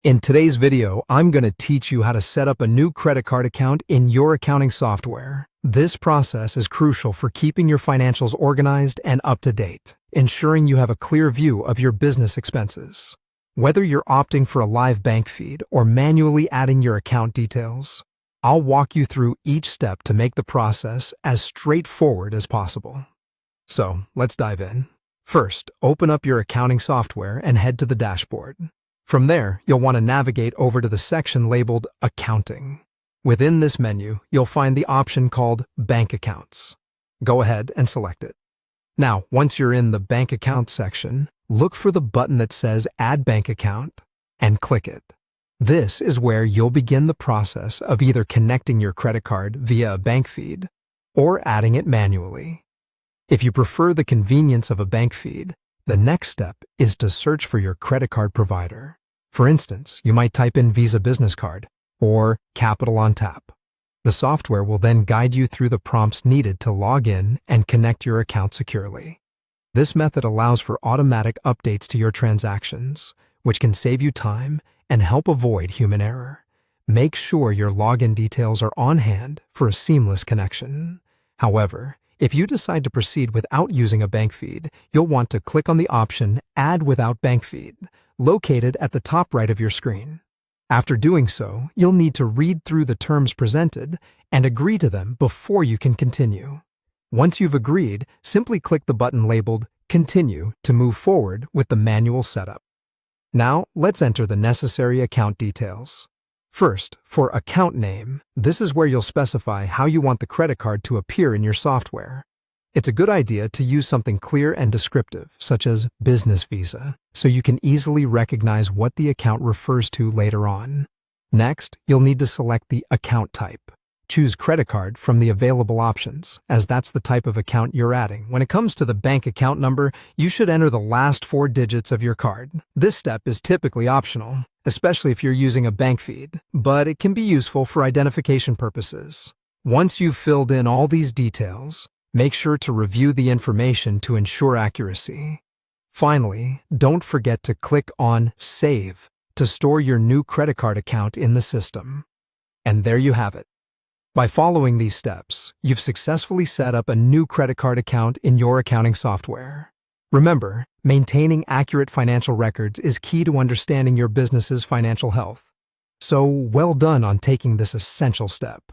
In today's video, I'm going to teach you how to set up a new credit card account in your accounting software. This process is crucial for keeping your financials organized and up to date, ensuring you have a clear view of your business expenses. Whether you're opting for a live bank feed or manually adding your account details, I'll walk you through each step to make the process as straightforward as possible. So, let's dive in. First, open up your accounting software and head to the dashboard. From there, you'll want to navigate over to the section labeled Accounting. Within this menu, you'll find the option called Bank Accounts. Go ahead and select it. Now, once you're in the Bank Accounts section, look for the button that says Add Bank Account and click it. This is where you'll begin the process of either connecting your credit card via a bank feed or adding it manually. If you prefer the convenience of a bank feed, the next step is to search for your credit card provider. For instance, you might type in Visa Business Card or Capital on Tap. The software will then guide you through the prompts needed to log in and connect your account securely. This method allows for automatic updates to your transactions, which can save you time and help avoid human error. Make sure your login details are on hand for a seamless connection. However, if you decide to proceed without using a bank feed, you'll want to click on the option Add Without Bank Feed, located at the top right of your screen. After doing so, you'll need to read through the terms presented and agree to them before you can continue. Once you've agreed, simply click the button labeled Continue to move forward with the manual setup. Now, let's enter the necessary account details. First, for account name, this is where you'll specify how you want the credit card to appear in your software. It's a good idea to use something clear and descriptive, such as Business Visa, so you can easily recognize what the account refers to later on. Next, you'll need to select the account type. Choose credit card from the available options, as that's the type of account you're adding. When it comes to the bank account number, you should enter the last 4 digits of your card. This step is typically optional, especially if you're using a bank feed, but it can be useful for identification purposes. Once you've filled in all these details, make sure to review the information to ensure accuracy. Finally, don't forget to click on Save to store your new credit card account in the system. And there you have it. By following these steps, you've successfully set up a new credit card account in your accounting software. Remember, maintaining accurate financial records is key to understanding your business's financial health. So, well done on taking this essential step.